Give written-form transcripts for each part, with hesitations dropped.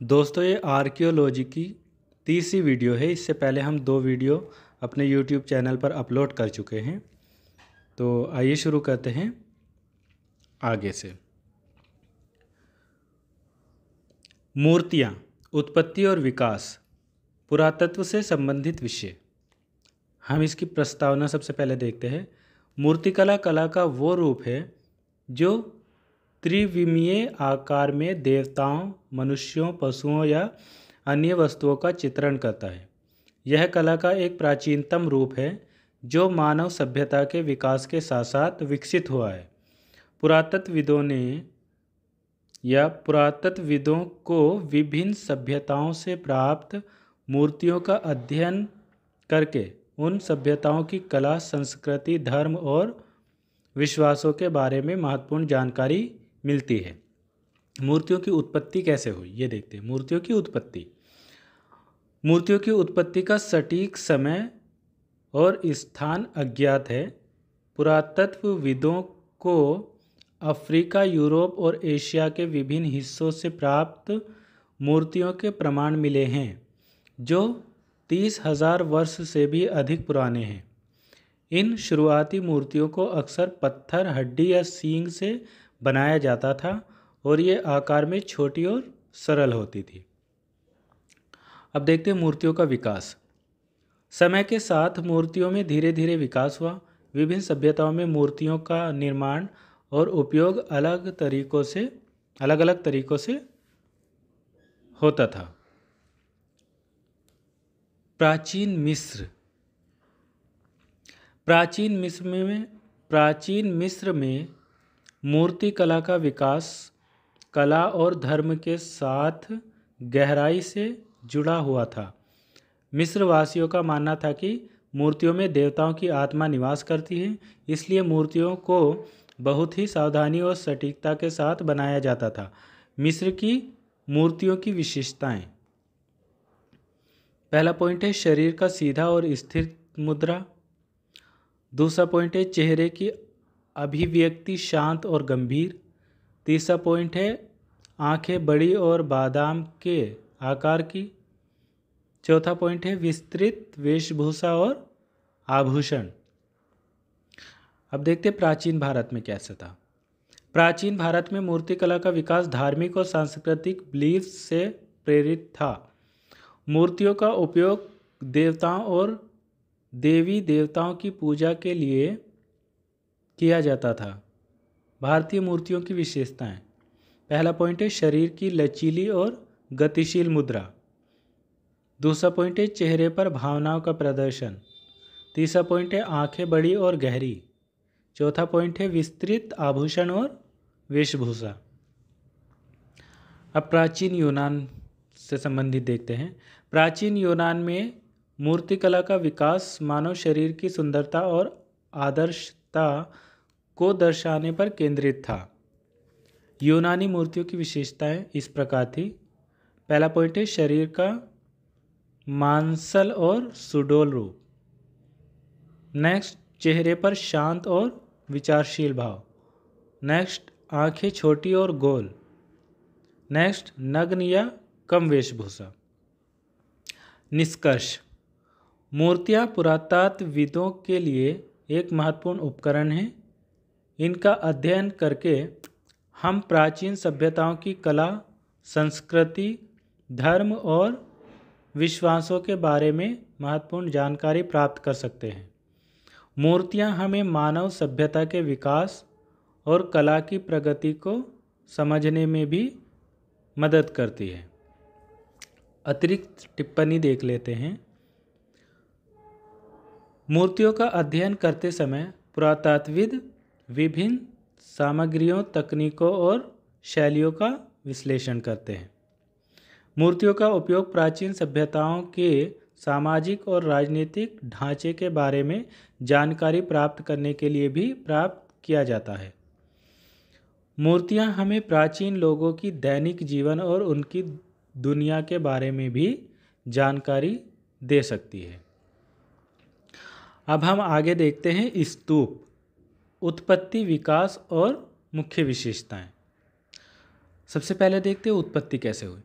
दोस्तों, ये आर्कियोलॉजी की तीसरी वीडियो है। इससे पहले हम 2 वीडियो अपने यूट्यूब चैनल पर अपलोड कर चुके हैं। तो आइए शुरू करते हैं आगे से। मूर्तियाँ, उत्पत्ति और विकास, पुरातत्व से संबंधित विषय। हम इसकी प्रस्तावना सबसे पहले देखते हैं। मूर्तिकला कला का वो रूप है जो त्रिविमीय आकार में देवताओं, मनुष्यों, पशुओं या अन्य वस्तुओं का चित्रण करता है। यह कला का एक प्राचीनतम रूप है जो मानव सभ्यता के विकास के साथ साथ विकसित हुआ है। पुरातत्वविदों को विभिन्न सभ्यताओं से प्राप्त मूर्तियों का अध्ययन करके उन सभ्यताओं की कला, संस्कृति, धर्म और विश्वासों के बारे में महत्वपूर्ण जानकारी मिलती है। मूर्तियों की उत्पत्ति कैसे हुई, ये देखते हैं। मूर्तियों की उत्पत्ति का सटीक समय और स्थान अज्ञात है। पुरातत्वविदों को अफ्रीका, यूरोप और एशिया के विभिन्न हिस्सों से प्राप्त मूर्तियों के प्रमाण मिले हैं जो 30,000 वर्ष से भी अधिक पुराने हैं। इन शुरुआती मूर्तियों को अक्सर पत्थर, हड्डी या सींग से बनाया जाता था और ये आकार में छोटी और सरल होती थी। अब देखते हैं मूर्तियों का विकास। समय के साथ मूर्तियों में धीरे धीरे विकास हुआ। विभिन्न सभ्यताओं में मूर्तियों का निर्माण और उपयोग अलग अलग तरीकों से होता था। प्राचीन मिस्र में मूर्ति कला का विकास कला और धर्म के साथ गहराई से जुड़ा हुआ था। मिस्र वासियों का मानना था कि मूर्तियों में देवताओं की आत्मा निवास करती है, इसलिए मूर्तियों को बहुत ही सावधानी और सटीकता के साथ बनाया जाता था। मिस्र की मूर्तियों की विशेषताएं। पहला पॉइंट है शरीर का सीधा और स्थिर मुद्रा। दूसरा पॉइंट है चेहरे की अभिव्यक्ति शांत और गंभीर। तीसरा पॉइंट है आंखें बड़ी और बादाम के आकार की। चौथा पॉइंट है विस्तृत वेशभूषा और आभूषण। अब देखते हैं प्राचीन भारत में कैसा था। प्राचीन भारत में मूर्तिकला का विकास धार्मिक और सांस्कृतिक बिलीफ्स से प्रेरित था। मूर्तियों का उपयोग देवताओं और देवी देवताओं की पूजा के लिए किया जाता था। भारतीय मूर्तियों की विशेषताएं। पहला पॉइंट है शरीर की लचीली और गतिशील मुद्रा। दूसरा पॉइंट है चेहरे पर भावनाओं का प्रदर्शन। तीसरा पॉइंट है आंखें बड़ी और गहरी। चौथा पॉइंट है विस्तृत आभूषण और वेशभूषा। अब प्राचीन यूनान से संबंधित देखते हैं। प्राचीन यूनान में मूर्तिकला का विकास मानव शरीर की सुंदरता और आदर्शता को दर्शाने पर केंद्रित था। यूनानी मूर्तियों की विशेषताएं इस प्रकार थी। पहला पॉइंट है शरीर का मांसल और सुडौल रूप। नेक्स्ट, चेहरे पर शांत और विचारशील भाव। नेक्स्ट, आंखें छोटी और गोल। नेक्स्ट, नग्न या कम वेशभूषा। निष्कर्ष। मूर्तियाँ पुरातत्वविदों के लिए एक महत्वपूर्ण उपकरण हैं। इनका अध्ययन करके हम प्राचीन सभ्यताओं की कला, संस्कृति, धर्म और विश्वासों के बारे में महत्वपूर्ण जानकारी प्राप्त कर सकते हैं। मूर्तियाँ हमें मानव सभ्यता के विकास और कला की प्रगति को समझने में भी मदद करती है। अतिरिक्त टिप्पणी देख लेते हैं। मूर्तियों का अध्ययन करते समय पुरातत्वविद विभिन्न सामग्रियों, तकनीकों और शैलियों का विश्लेषण करते हैं। मूर्तियों का उपयोग प्राचीन सभ्यताओं के सामाजिक और राजनीतिक ढांचे के बारे में जानकारी प्राप्त करने के लिए भी प्राप्त किया जाता है। मूर्तियां हमें प्राचीन लोगों की दैनिक जीवन और उनकी दुनिया के बारे में भी जानकारी दे सकती है। अब हम आगे देखते हैं स्तूप, उत्पत्ति, विकास और मुख्य विशेषताएं। सबसे पहले देखते हैं उत्पत्ति कैसे हुई।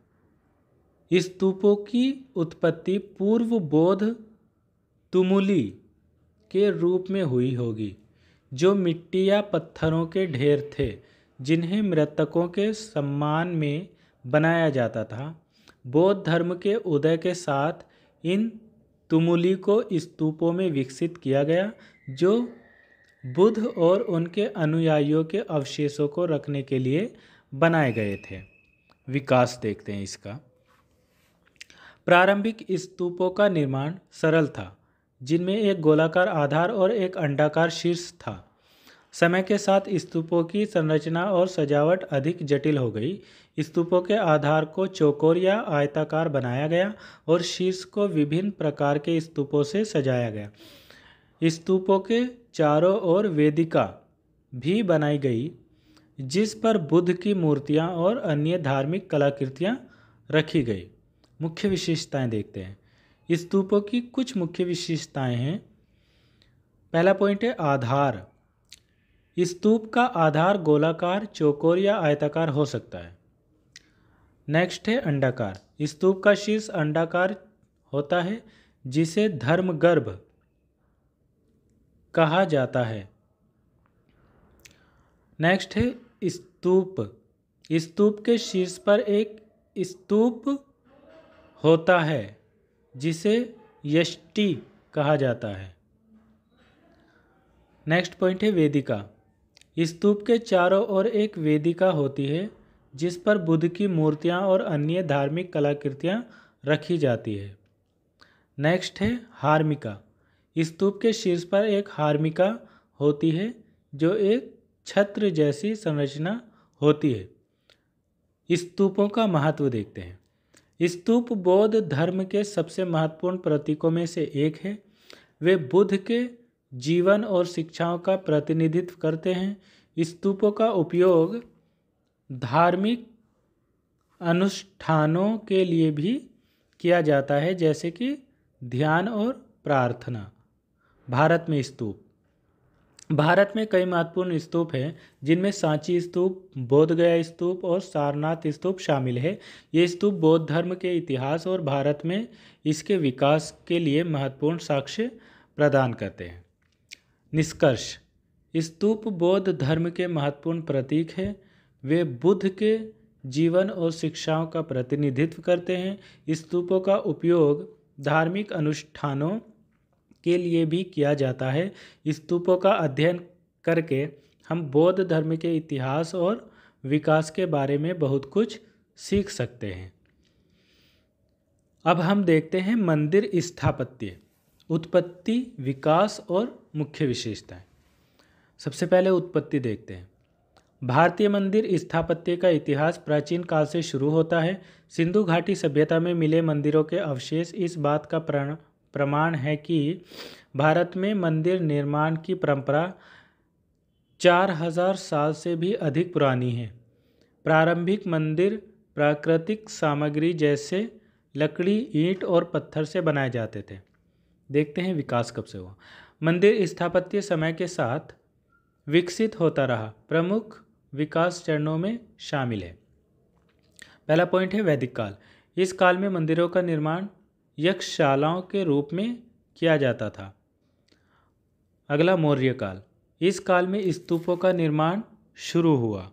स्तूपों की उत्पत्ति पूर्व बौद्ध तुमुली के रूप में हुई होगी, जो मिट्टी या पत्थरों के ढेर थे जिन्हें मृतकों के सम्मान में बनाया जाता था। बौद्ध धर्म के उदय के साथ इन तुमुली को स्तूपों में विकसित किया गया, जो बुद्ध और उनके अनुयायियों के अवशेषों को रखने के लिए बनाए गए थे। विकास देखते हैं इसका। प्रारंभिक स्तूपों का निर्माण सरल था, जिनमें एक गोलाकार आधार और एक अंडाकार शीर्ष था। समय के साथ स्तूपों की संरचना और सजावट अधिक जटिल हो गई। स्तूपों के आधार को चौकोर या आयताकार बनाया गया और शीर्ष को विभिन्न प्रकार के स्तूपों से सजाया गया। स्तूपों के चारों ओर वेदिका भी बनाई गई, जिस पर बुद्ध की मूर्तियां और अन्य धार्मिक कलाकृतियां रखी गई। मुख्य विशेषताएं देखते हैं। स्तूपों की कुछ मुख्य विशेषताएं हैं। पहला पॉइंट है आधार। स्तूप का आधार गोलाकार, चौकोर या आयताकार हो सकता है। नेक्स्ट है अंडाकार। स्तूप का शीर्ष अंडाकार होता है, जिसे धर्मगर्भ कहा जाता है। नेक्स्ट है स्तूप। स्तूप के शीर्ष पर एक स्तूप होता है, जिसे यष्टि कहा जाता है। नेक्स्ट पॉइंट है वेदिका। स्तूप के चारों ओर एक वेदिका होती है, जिस पर बुद्ध की मूर्तियां और अन्य धार्मिक कलाकृतियां रखी जाती है। नेक्स्ट है हार्मिका। स्तूप के शीर्ष पर एक हार्मिका होती है, जो एक छत्र जैसी संरचना होती है। स्तूपों का महत्व देखते हैं। स्तूप बौद्ध धर्म के सबसे महत्वपूर्ण प्रतीकों में से एक है। वे बुद्ध के जीवन और शिक्षाओं का प्रतिनिधित्व करते हैं। स्तूपों का उपयोग धार्मिक अनुष्ठानों के लिए भी किया जाता है, जैसे कि ध्यान और प्रार्थना। भारत में स्तूप। भारत में कई महत्वपूर्ण स्तूप हैं, जिनमें सांची स्तूप, बोधगया स्तूप और सारनाथ स्तूप शामिल है। ये स्तूप बौद्ध धर्म के इतिहास और भारत में इसके विकास के लिए महत्वपूर्ण साक्ष्य प्रदान करते हैं। निष्कर्ष। स्तूप बौद्ध धर्म के महत्वपूर्ण प्रतीक हैं। वे बुद्ध के जीवन और शिक्षाओं का प्रतिनिधित्व करते हैं। स्तूपों का उपयोग धार्मिक अनुष्ठानों के लिए भी किया जाता है। स्तूपों का अध्ययन करके हम बौद्ध धर्म के इतिहास और विकास के बारे में बहुत कुछ सीख सकते हैं। अब हम देखते हैं मंदिर स्थापत्य, उत्पत्ति, विकास और मुख्य विशेषताएं। सबसे पहले उत्पत्ति देखते हैं। भारतीय मंदिर स्थापत्य का इतिहास प्राचीन काल से शुरू होता है। सिंधु घाटी सभ्यता में मिले मंदिरों के अवशेष इस बात का प्रमाण है कि भारत में मंदिर निर्माण की परंपरा 4000 साल से भी अधिक पुरानी है। प्रारंभिक मंदिर प्राकृतिक सामग्री जैसे लकड़ी, ईंट और पत्थर से बनाए जाते थे। देखते हैं विकास कब से हुआ। मंदिर स्थापत्य समय के साथ विकसित होता रहा। प्रमुख विकास चरणों में शामिल है। पहला पॉइंट है वैदिक काल। इस काल में मंदिरों का निर्माण यक्षशालाओं के रूप में किया जाता था। अगला मौर्य काल। इस काल में स्तूपों का निर्माण शुरू हुआ।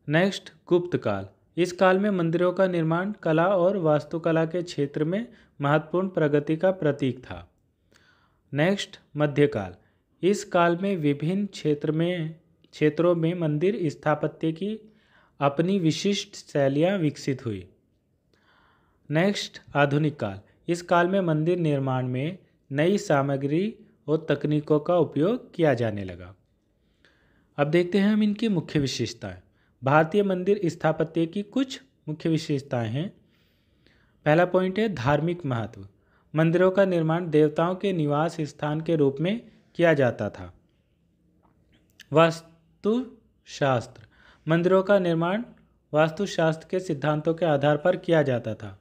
नेक्स्ट गुप्त काल। इस काल में मंदिरों का निर्माण कला और वास्तुकला के क्षेत्र में महत्वपूर्ण प्रगति का प्रतीक था। नेक्स्ट मध्यकाल। इस काल में विभिन्न क्षेत्रों में मंदिर स्थापत्य की अपनी विशिष्ट शैलियाँ विकसित हुई। नेक्स्ट आधुनिक काल। इस काल में मंदिर निर्माण में नई सामग्री और तकनीकों का उपयोग किया जाने लगा। अब देखते हैं हम इनकी मुख्य विशेषताएं। भारतीय मंदिर स्थापत्य की कुछ मुख्य विशेषताएं हैं। पहला पॉइंट है धार्मिक महत्व। मंदिरों का निर्माण देवताओं के निवास स्थान के रूप में किया जाता था। वास्तुशास्त्र। मंदिरों का निर्माण वास्तुशास्त्र के सिद्धांतों के आधार पर किया जाता था।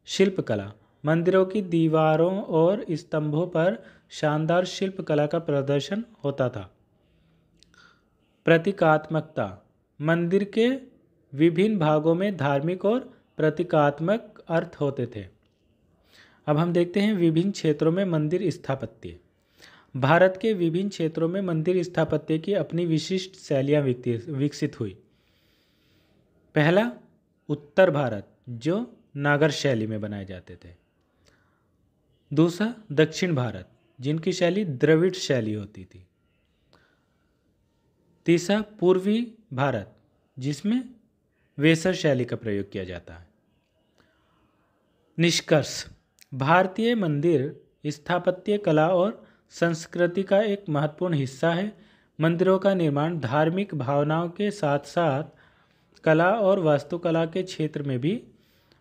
शिल्पकला। मंदिरों की दीवारों और स्तंभों पर शानदार शिल्पकला का प्रदर्शन होता था। प्रतीकात्मकता। मंदिर के विभिन्न भागों में धार्मिक और प्रतीकात्मक अर्थ होते थे। अब हम देखते हैं विभिन्न क्षेत्रों में मंदिर स्थापत्य। भारत के विभिन्न क्षेत्रों में मंदिर स्थापत्य की अपनी विशिष्ट शैलियाँ विकसित हुई। पहला, उत्तर भारत, जो नागर शैली में बनाए जाते थे। दूसरा, दक्षिण भारत, जिनकी शैली द्रविड़ शैली होती थी। तीसरा, पूर्वी भारत, जिसमें वेसर शैली का प्रयोग किया जाता है। निष्कर्ष, भारतीय मंदिर स्थापत्य कला और संस्कृति का एक महत्वपूर्ण हिस्सा है। मंदिरों का निर्माण धार्मिक भावनाओं के साथ साथ कला और वास्तुकला के क्षेत्र में भी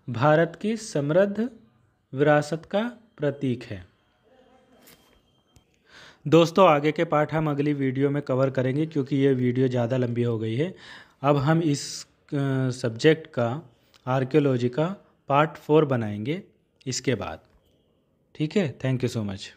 भारत की समृद्ध विरासत का प्रतीक है। दोस्तों, आगे के पाठ हम अगली वीडियो में कवर करेंगे क्योंकि ये वीडियो ज़्यादा लंबी हो गई है। अब हम इस सब्जेक्ट का आर्कियोलॉजी का पार्ट 4 बनाएंगे इसके बाद। ठीक है, थैंक यू सो मच।